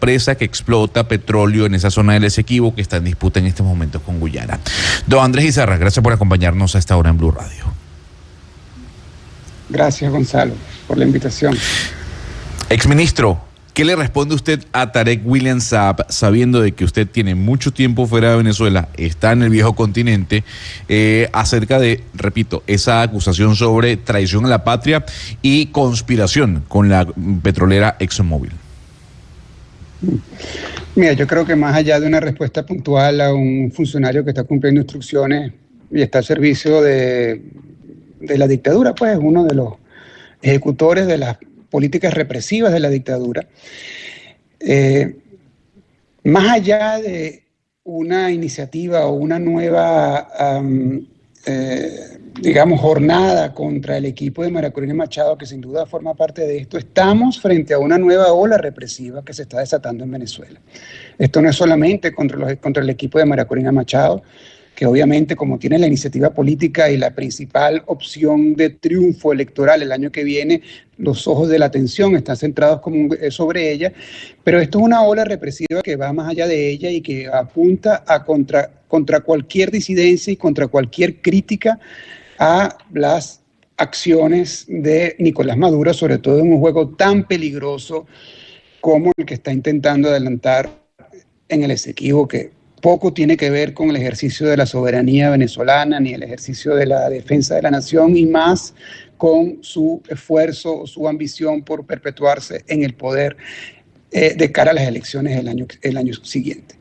presa que explota petróleo en esa zona del Esequibo que está en disputa en estos momentos con Guyana. Don Andrés Izarra, gracias por acompañarnos a esta hora en Blue Radio. Gracias, Gonzalo, por la invitación. Exministro, ¿qué le responde usted a Tarek William Saab, sabiendo de que usted tiene mucho tiempo fuera de Venezuela, está en el viejo continente, acerca de, repito, esa acusación sobre traición a la patria y conspiración con la petrolera ExxonMobil? Mira, yo creo que más allá de una respuesta puntual a un funcionario que está cumpliendo instrucciones y está al servicio de la dictadura, pues es uno de los ejecutores de las políticas represivas de la dictadura. Más allá de una iniciativa o una nueva, digamos, jornada contra el equipo de María Corina Machado, que sin duda forma parte de esto, estamos frente a una nueva ola represiva que se está desatando en Venezuela. Esto no es solamente contra el equipo de María Corina Machado, que obviamente, como tiene la iniciativa política y la principal opción de triunfo electoral el año que viene, los ojos de la atención están centrados sobre ella, pero esto es una ola represiva que va más allá de ella y que apunta a contra cualquier disidencia y contra cualquier crítica a las acciones de Nicolás Maduro, sobre todo en un juego tan peligroso como el que está intentando adelantar en el Esequibo, que poco tiene que ver con el ejercicio de la soberanía venezolana ni el ejercicio de la defensa de la nación, y más con su esfuerzo, su ambición por perpetuarse en el poder de cara a las elecciones el año siguiente.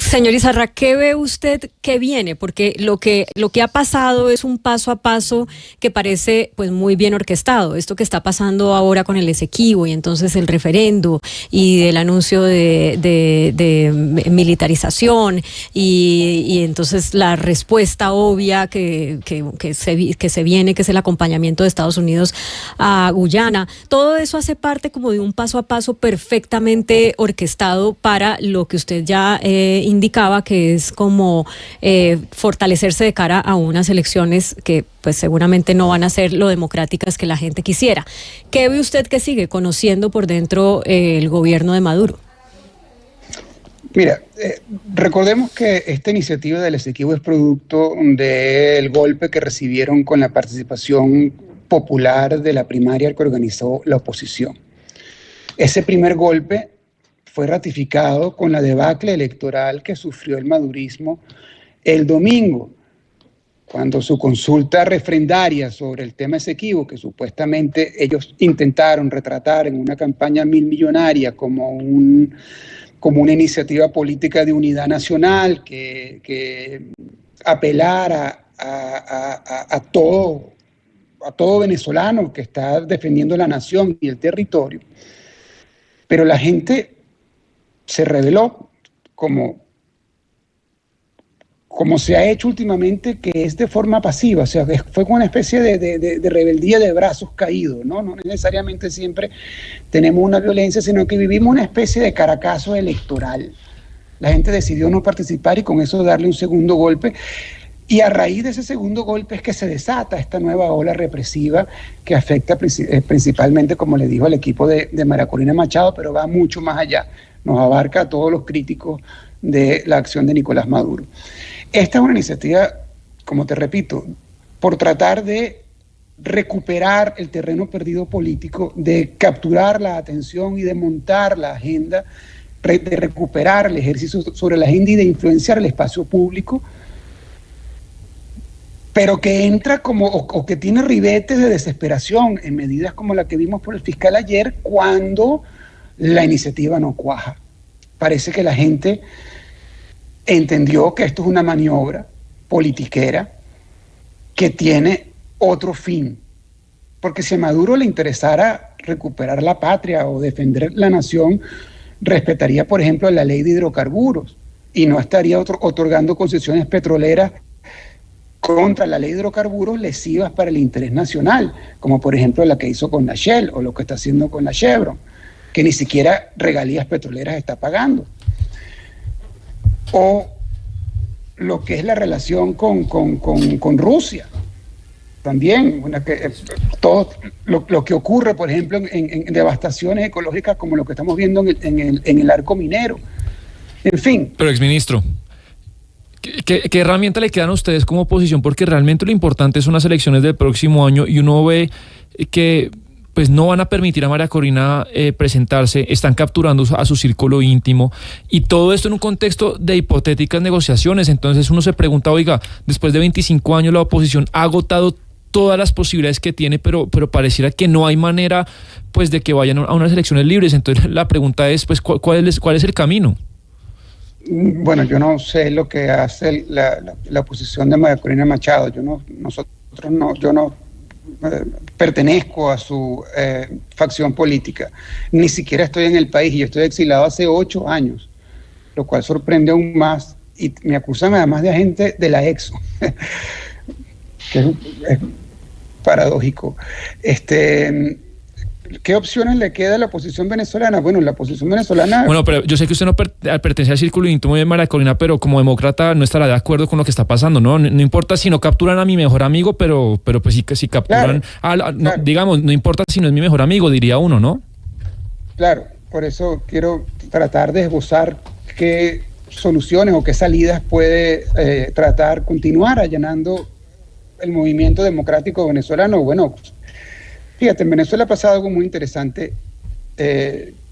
Señor Izarra, ¿qué ve usted que viene? Porque lo que ha pasado es un paso a paso que parece pues muy bien orquestado. Esto que está pasando ahora con el Esequibo y entonces el referendo y el anuncio de militarización y entonces la respuesta obvia que se viene, que es el acompañamiento de Estados Unidos a Guyana. Todo eso hace parte como de un paso a paso perfectamente orquestado para lo que usted ya indicaba, que es como fortalecerse de cara a unas elecciones que pues seguramente no van a ser lo democráticas que la gente quisiera. ¿Qué ve usted que sigue conociendo por dentro el gobierno de Maduro? Mira, recordemos que esta iniciativa del Esequibo es producto del golpe que recibieron con la participación popular de la primaria que organizó la oposición. Ese primer golpe fue ratificado con la debacle electoral que sufrió el madurismo el domingo, cuando su consulta refrendaria sobre el tema Esequibo, que supuestamente ellos intentaron retratar en una campaña millonaria como una iniciativa política de unidad nacional que apelara a todo venezolano que está defendiendo la nación y el territorio. Pero la gente se rebeló como se ha hecho últimamente, que es de forma pasiva, o sea, que fue como una especie de rebeldía de brazos caídos, ¿no? No necesariamente siempre tenemos una violencia, sino que vivimos una especie de caracazo electoral. La gente decidió no participar y con eso darle un segundo golpe. Y a raíz de ese segundo golpe es que se desata esta nueva ola represiva que afecta principalmente, como le dijo, al equipo de María Corina Machado, pero va mucho más allá. Nos abarca a todos los críticos de la acción de Nicolás Maduro. Esta es una iniciativa, como te repito, por tratar de recuperar el terreno perdido político, de capturar la atención y de montar la agenda, de recuperar el ejercicio sobre la agenda y de influenciar el espacio público, pero que entra o que tiene ribetes de desesperación en medidas como la que vimos por el fiscal ayer, cuando la iniciativa no cuaja. Parece que la gente entendió que esto es una maniobra politiquera que tiene otro fin. Porque si a Maduro le interesara recuperar la patria o defender la nación, respetaría, por ejemplo, la ley de hidrocarburos y no estaría otorgando concesiones petroleras contra la ley de hidrocarburos lesivas para el interés nacional, como por ejemplo la que hizo con la Shell o lo que está haciendo con la Chevron, que ni siquiera regalías petroleras está pagando. O lo que es la relación con Rusia, también, todo lo que ocurre, por ejemplo, en devastaciones ecológicas como lo que estamos viendo en el arco minero. En fin. Pero, exministro, ¿qué herramienta le quedan a ustedes como oposición? Porque realmente lo importante son las elecciones del próximo año y uno ve que pues no van a permitir a María Corina presentarse, están capturando a su círculo íntimo y todo esto en un contexto de hipotéticas negociaciones. Entonces uno se pregunta, oiga, después de 25 años la oposición ha agotado todas las posibilidades que tiene, pero pareciera que no hay manera pues de que vayan a unas elecciones libres. Entonces la pregunta es, pues, ¿cuál es el camino? Bueno, yo no sé lo que hace la oposición de María Corina Machado. Yo no pertenezco a su facción política. Ni siquiera estoy en el país y yo estoy exilado hace 8 años, lo cual sorprende aún más. Y me acusan además de agente de la EXO, que es paradójico. ¿Qué opciones le queda a la oposición venezolana? Bueno, la oposición venezolana... Bueno, pero yo sé que usted no pertenece al círculo íntimo de María Corina, pero como demócrata no estará de acuerdo con lo que está pasando, ¿no? No importa si no capturan a mi mejor amigo, pero pues sí que si capturan... Claro. No, digamos, no importa si no es mi mejor amigo, diría uno, ¿no? Claro, por eso quiero tratar de esbozar qué soluciones o qué salidas puede continuar allanando el movimiento democrático venezolano. Bueno, fíjate, en Venezuela ha pasado algo muy interesante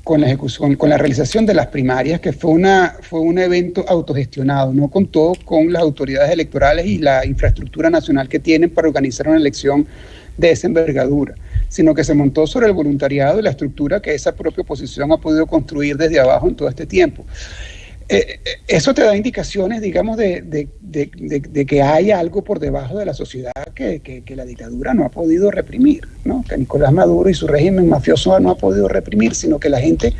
con la ejecución, con la realización de las primarias, que fue un evento autogestionado, no contó con las autoridades electorales y la infraestructura nacional que tienen para organizar una elección de esa envergadura, sino que se montó sobre el voluntariado y la estructura que esa propia oposición ha podido construir desde abajo en todo este tiempo. Eso te da indicaciones, digamos, de que hay algo por debajo de la sociedad que la dictadura no ha podido reprimir, ¿no? Que Nicolás Maduro y su régimen mafioso no ha podido reprimir, sino que la gente,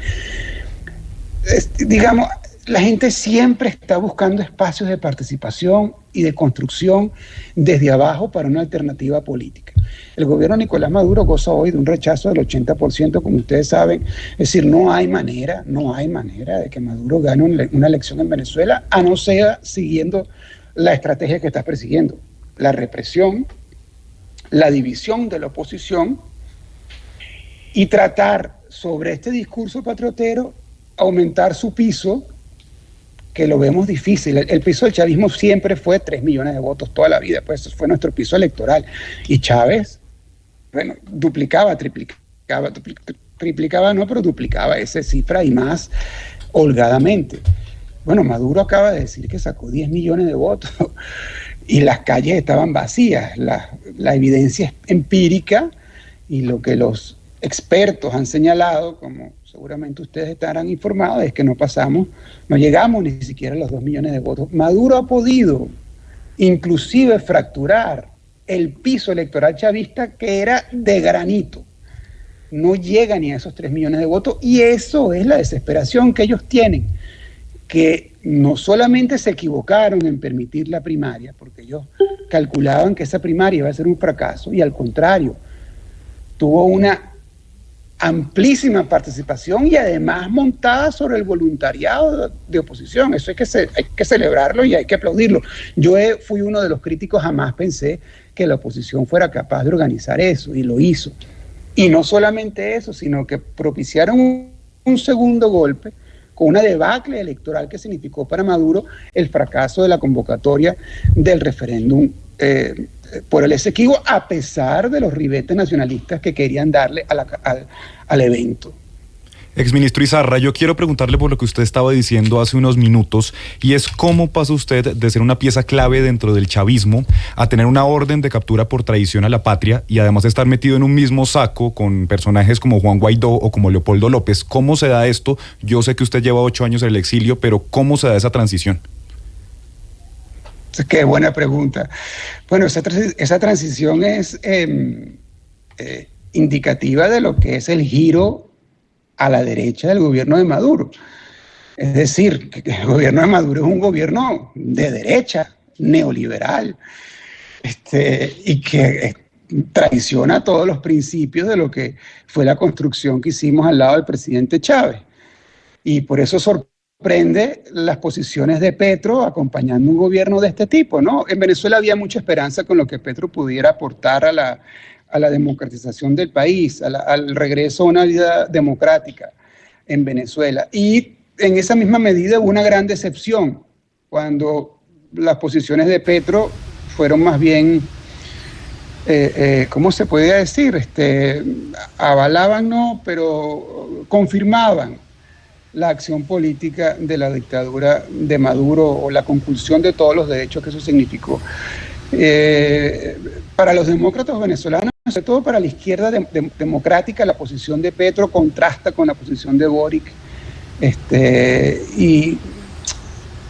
digamos, la gente siempre está buscando espacios de participación y de construcción desde abajo para una alternativa política. El gobierno de Nicolás Maduro goza hoy de un rechazo del 80%, como ustedes saben. Es decir, no hay manera de que Maduro gane una elección en Venezuela, a no ser siguiendo la estrategia que está persiguiendo: la represión, la división de la oposición y tratar sobre este discurso patriotero aumentar su piso, que lo vemos difícil. El piso del chavismo siempre fue 3 millones de votos toda la vida, pues eso fue nuestro piso electoral. Y Chávez, bueno, duplicaba esa cifra y más holgadamente. Bueno, Maduro acaba de decir que sacó 10 millones de votos y las calles estaban vacías. La evidencia es empírica y lo que los expertos han señalado, como seguramente ustedes estarán informados, es que no llegamos ni siquiera a los 2 millones de votos. Maduro ha podido inclusive fracturar el piso electoral chavista, que era de granito. No llega ni a esos 3 millones de votos, y eso es la desesperación que ellos tienen, que no solamente se equivocaron en permitir la primaria, porque ellos calculaban que esa primaria iba a ser un fracaso, y al contrario, tuvo una amplísima participación y además montada sobre el voluntariado de oposición. Eso hay que celebrarlo y hay que aplaudirlo. Yo fui uno de los críticos, jamás pensé que la oposición fuera capaz de organizar eso, y lo hizo. Y no solamente eso, sino que propiciaron un segundo golpe con una debacle electoral que significó para Maduro el fracaso de la convocatoria del referéndum por el Esequibo, a pesar de los ribetes nacionalistas que querían darle al evento. Exministro Izarra, yo quiero preguntarle por lo que usted estaba diciendo hace unos minutos, y es cómo pasa usted de ser una pieza clave dentro del chavismo a tener una orden de captura por traición a la patria y además estar metido en un mismo saco con personajes como Juan Guaidó o como Leopoldo López. ¿Cómo se da esto? Yo sé que usted lleva 8 años en el exilio, pero ¿cómo se da esa transición? Qué buena pregunta. Bueno, esa transición es indicativa de lo que es el giro a la derecha del gobierno de Maduro. Es decir, que el gobierno de Maduro es un gobierno de derecha, neoliberal, y que traiciona todos los principios de lo que fue la construcción que hicimos al lado del presidente Chávez. Y por eso sorprende sorprende las posiciones de Petro acompañando un gobierno de este tipo, ¿no? En Venezuela había mucha esperanza con lo que Petro pudiera aportar a la democratización del país, al regreso a una vida democrática en Venezuela. Y en esa misma medida hubo una gran decepción cuando las posiciones de Petro fueron más bien, ¿cómo se podría decir? Avalaban, no, pero confirmaban la acción política de la dictadura de Maduro o la compulsión de todos los derechos que eso significó. Para los demócratas venezolanos, sobre todo para la izquierda democrática, la posición de Petro contrasta con la posición de Boric. Y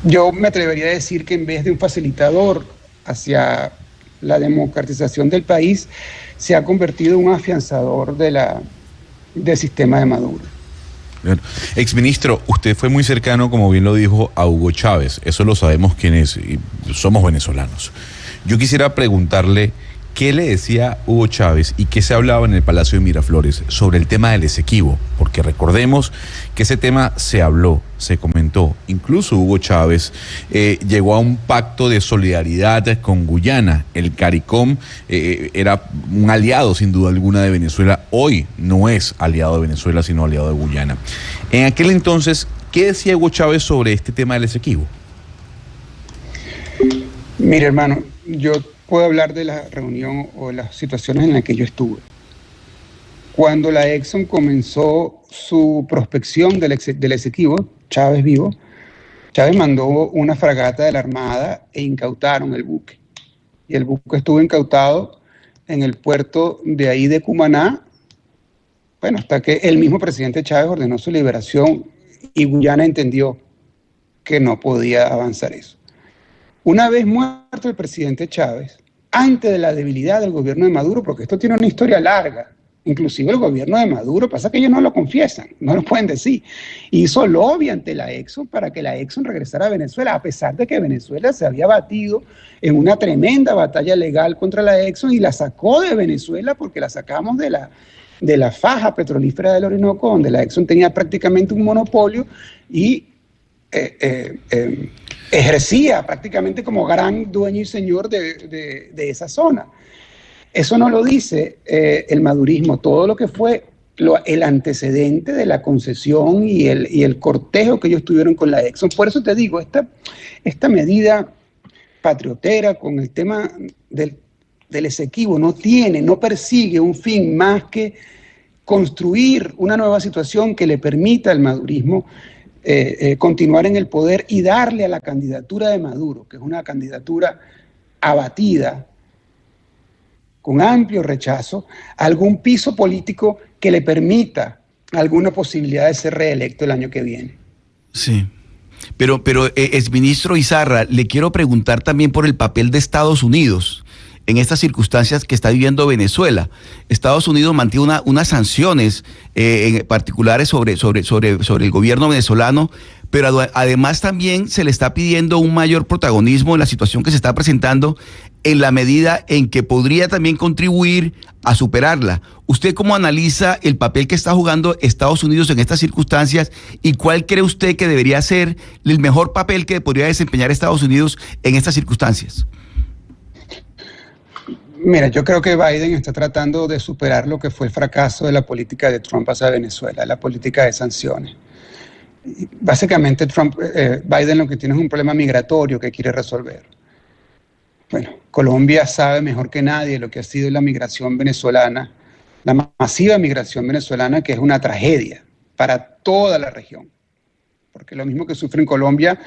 yo me atrevería a decir que en vez de un facilitador hacia la democratización del país, se ha convertido en un afianzador del sistema de Maduro. Bien. Exministro, usted fue muy cercano, como bien lo dijo, a Hugo Chávez. Eso lo sabemos quién es y somos venezolanos. Yo quisiera preguntarle qué le decía Hugo Chávez y qué se hablaba en el Palacio de Miraflores sobre el tema del Esequibo, porque recordemos que ese tema se habló, se comentó. Incluso Hugo Chávez llegó a un pacto de solidaridad con Guyana. El CARICOM era un aliado, sin duda alguna, de Venezuela. Hoy no es aliado de Venezuela, sino aliado de Guyana. En aquel entonces, ¿qué decía Hugo Chávez sobre este tema del Esequibo? Mire, hermano, yo puedo hablar de la reunión o de las situaciones en las que yo estuve. Cuando la Exxon comenzó su prospección del Esequibo, Chávez vivo, Chávez mandó una fragata de la Armada e incautaron el buque. Y el buque estuvo incautado en el puerto de ahí de Cumaná, bueno, hasta que el mismo presidente Chávez ordenó su liberación y Guyana entendió que no podía avanzar eso. Una vez muerto el presidente Chávez, antes de la debilidad del gobierno de Maduro, porque esto tiene una historia larga, inclusive el gobierno de Maduro, pasa que ellos no lo confiesan, no lo pueden decir, hizo lobby ante la Exxon para que la Exxon regresara a Venezuela, a pesar de que Venezuela se había batido en una tremenda batalla legal contra la Exxon y la sacó de Venezuela porque la sacamos de la faja petrolífera del Orinoco, donde la Exxon tenía prácticamente un monopolio y ejercía prácticamente como gran dueño y señor de esa zona. Eso no lo dice el madurismo, todo lo que fue el antecedente de la concesión y el cortejo que ellos tuvieron con la Exxon. Por eso te digo, esta medida patriotera con el tema del Esequibo no persigue un fin más que construir una nueva situación que le permita al madurismo continuar en el poder y darle a la candidatura de Maduro, que es una candidatura abatida, con amplio rechazo, algún piso político que le permita alguna posibilidad de ser reelecto el año que viene. Sí. Pero exministro Izarra, le quiero preguntar también por el papel de Estados Unidos en estas circunstancias que está viviendo Venezuela. Estados Unidos mantiene unas sanciones particulares sobre el gobierno venezolano, pero además también se le está pidiendo un mayor protagonismo en la situación que se está presentando en la medida en que podría también contribuir a superarla. ¿Usted cómo analiza el papel que está jugando Estados Unidos en estas circunstancias y cuál cree usted que debería ser el mejor papel que podría desempeñar Estados Unidos en estas circunstancias? Mira, yo creo que Biden está tratando de superar lo que fue el fracaso de la política de Trump hacia Venezuela, la política de sanciones. Básicamente Biden lo que tiene es un problema migratorio que quiere resolver. Bueno, Colombia sabe mejor que nadie lo que ha sido la migración venezolana, la masiva migración venezolana, que es una tragedia para toda la región. Porque lo mismo que sufre en Colombia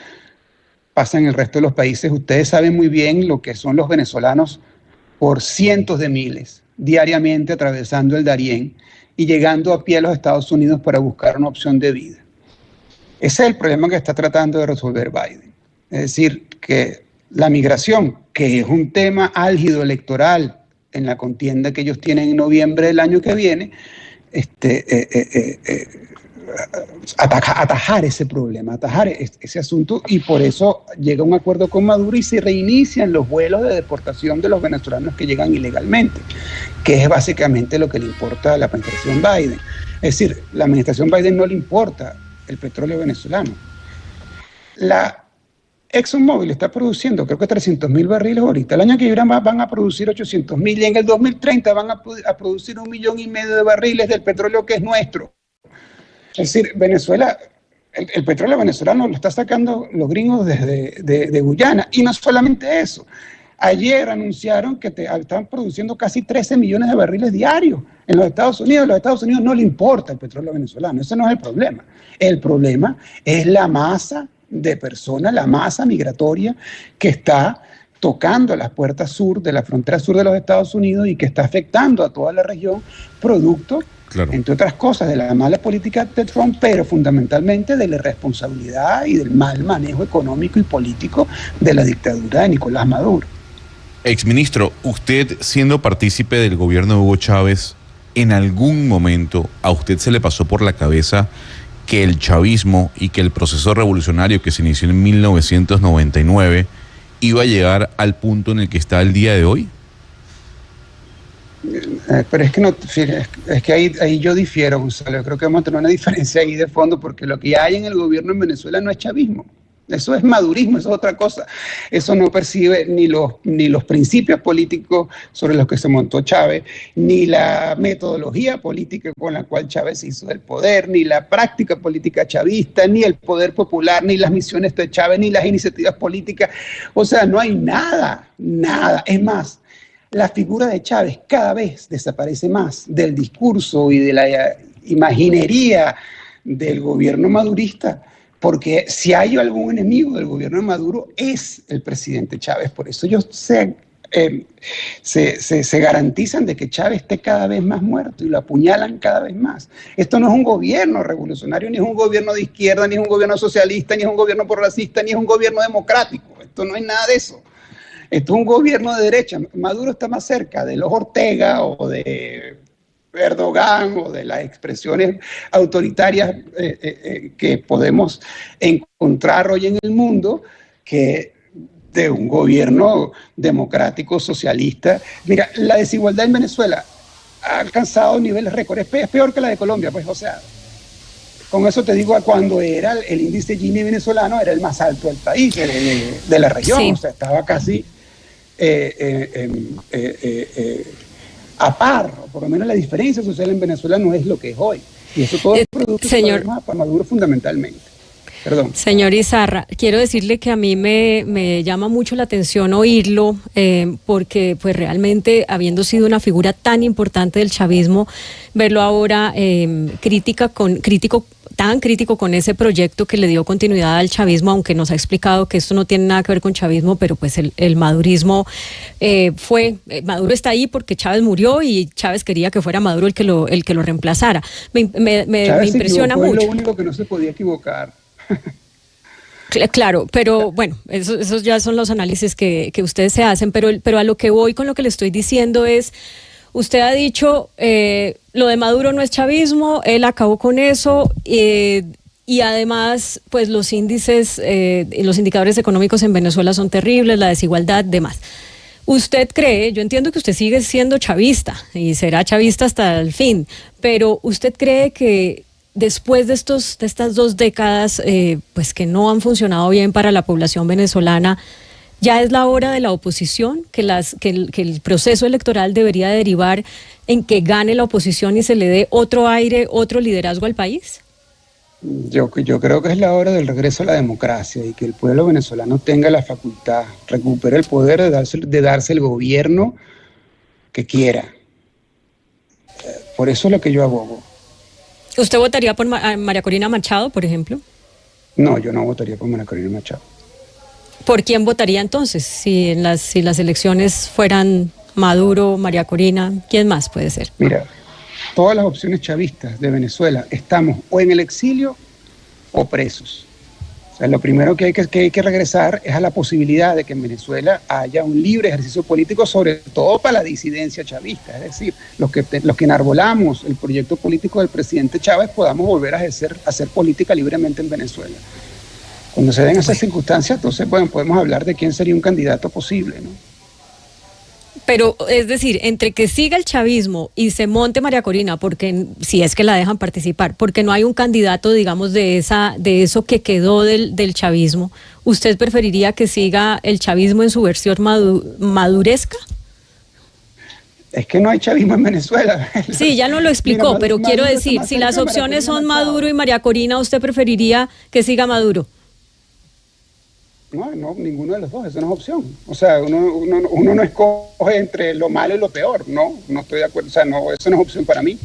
pasa en el resto de los países. Ustedes saben muy bien lo que son los venezolanos por cientos de miles, diariamente atravesando el Darién y llegando a pie a los Estados Unidos para buscar una opción de vida. Ese es el problema que está tratando de resolver Biden. Es decir, que la migración, que es un tema álgido electoral en la contienda que ellos tienen en noviembre del año que viene, atajar ese problema, atajar ese asunto, y por eso llega un acuerdo con Maduro y se reinician los vuelos de deportación de los venezolanos que llegan ilegalmente, que es básicamente lo que le importa a la administración Biden. Es decir, la administración Biden no le importa el petróleo venezolano, la ExxonMobil está produciendo creo que 300.000 barriles ahorita. El año que viene van a producir 800.000 y en el 2030 van a producir 1,5 millones de barriles del petróleo que es nuestro. Es decir, Venezuela, el petróleo venezolano lo está sacando los gringos de Guyana. Y no solamente eso. Ayer anunciaron que están produciendo casi 13 millones de barriles diarios en los Estados Unidos. A los Estados Unidos no le importa el petróleo venezolano. Ese no es el problema. El problema es la masa de personas, la masa migratoria que está tocando las puertas sur de la frontera sur de los Estados Unidos y que está afectando a toda la región, producto, claro, entre otras cosas, de la mala política de Trump, pero fundamentalmente de la irresponsabilidad y del mal manejo económico y político de la dictadura de Nicolás Maduro. Exministro, usted siendo partícipe del gobierno de Hugo Chávez, ¿en algún momento a usted se le pasó por la cabeza que el chavismo y que el proceso revolucionario que se inició en 1999 iba a llegar al punto en el que está el día de hoy? Pero es que no, es que ahí yo difiero, Gonzalo. Yo creo que vamos a tener una diferencia ahí de fondo, porque lo que hay en el gobierno en Venezuela no es chavismo. Eso es madurismo, eso es otra cosa. Eso no percibe ni los principios políticos sobre los que se montó Chávez, ni la metodología política con la cual Chávez hizo del poder, ni la práctica política chavista, ni el poder popular, ni las misiones de Chávez, ni las iniciativas políticas. O sea, no hay nada. Es más, la figura de Chávez cada vez desaparece más del discurso y de la imaginería del gobierno madurista, porque si hay algún enemigo del gobierno de Maduro es el presidente Chávez. Por eso ellos se garantizan de que Chávez esté cada vez más muerto y lo apuñalan cada vez más. Esto no es un gobierno revolucionario, ni es un gobierno de izquierda, ni es un gobierno socialista, ni es un gobierno progresista, ni es un gobierno democrático. Esto no es nada de eso. Esto es un gobierno de derecha. Maduro está más cerca de los Ortega o de Erdogan o de las expresiones autoritarias que podemos encontrar hoy en el mundo que de un gobierno democrático, socialista. Mira, la desigualdad en Venezuela ha alcanzado niveles récord. Es peor que la de Colombia, pues, o sea, con eso te digo, cuando era el índice Gini venezolano era el más alto del país, de la región, sí. O sea, estaba casi a par, o por lo menos la diferencia social en Venezuela no es lo que es hoy. Y eso todo es producto para Maduro fundamentalmente. Perdón. Señor Izarra, quiero decirle que a mí me llama mucho la atención oírlo, porque pues realmente, habiendo sido una figura tan importante del chavismo, verlo ahora tan crítico con ese proyecto que le dio continuidad al chavismo, aunque nos ha explicado que esto no tiene nada que ver con chavismo, pero pues el madurismo Maduro está ahí porque Chávez murió y Chávez quería que fuera Maduro el que lo reemplazara. Me impresiona mucho. Es lo único que no se podía equivocar. Claro, pero bueno, esos ya son los análisis que ustedes se hacen, pero a lo que voy con lo que le estoy diciendo es, usted ha dicho, lo de Maduro no es chavismo, él acabó con eso, y además, pues los índices, los indicadores económicos en Venezuela son terribles, la desigualdad, demás. ¿Usted cree, yo entiendo que usted sigue siendo chavista y será chavista hasta el fin, pero usted cree que después de estas 2 décadas, pues que no han funcionado bien para la población venezolana, ya es la hora de la oposición, que el proceso electoral debería derivar en que gane la oposición y se le dé otro aire, otro liderazgo al país? Yo creo que es la hora del regreso a la democracia y que el pueblo venezolano tenga la facultad, recupere el poder de darse el gobierno que quiera. Por eso es lo que yo abogo. ¿Usted votaría por María Corina Machado, por ejemplo? No, yo no votaría por María Corina Machado. ¿Por quién votaría entonces? Si las elecciones fueran Maduro, María Corina, ¿quién más puede ser? Mira, todas las opciones chavistas de Venezuela estamos o en el exilio o presos. O sea, lo primero que hay que regresar es a la posibilidad de que en Venezuela haya un libre ejercicio político, sobre todo para la disidencia chavista. Es decir, los que enarbolamos el proyecto político del presidente Chávez podamos volver a hacer política libremente en Venezuela. Cuando se den esas circunstancias, entonces podemos hablar de quién sería un candidato posible, ¿no? Pero, es decir, entre que siga el chavismo y se monte María Corina, porque si es que la dejan participar, porque no hay un candidato, digamos, de eso que quedó del chavismo, ¿usted preferiría que siga el chavismo en su versión maduresca? Es que no hay chavismo en Venezuela. Sí, ya no lo explicó, pero quiero decir, si las opciones son Maduro y María Corina, ¿usted preferiría que siga Maduro? No, ninguno de los dos, eso no es opción. O sea, uno no escoge entre lo malo y lo peor, no estoy de acuerdo, o sea, no, eso no es opción para mí.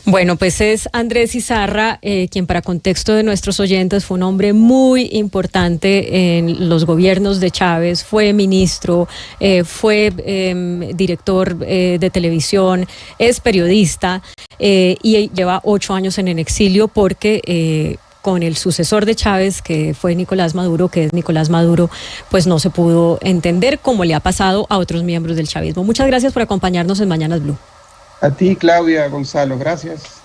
Bueno, pues es Andrés Izarra, quien para contexto de nuestros oyentes fue un hombre muy importante en los gobiernos de Chávez, fue ministro, fue director de televisión, es periodista y lleva 8 años en el exilio porque con el sucesor de Chávez, que fue Nicolás Maduro, pues no se pudo entender, como le ha pasado a otros miembros del chavismo. Muchas gracias por acompañarnos en Mañanas Blue. A ti, Claudia, Gonzalo, gracias.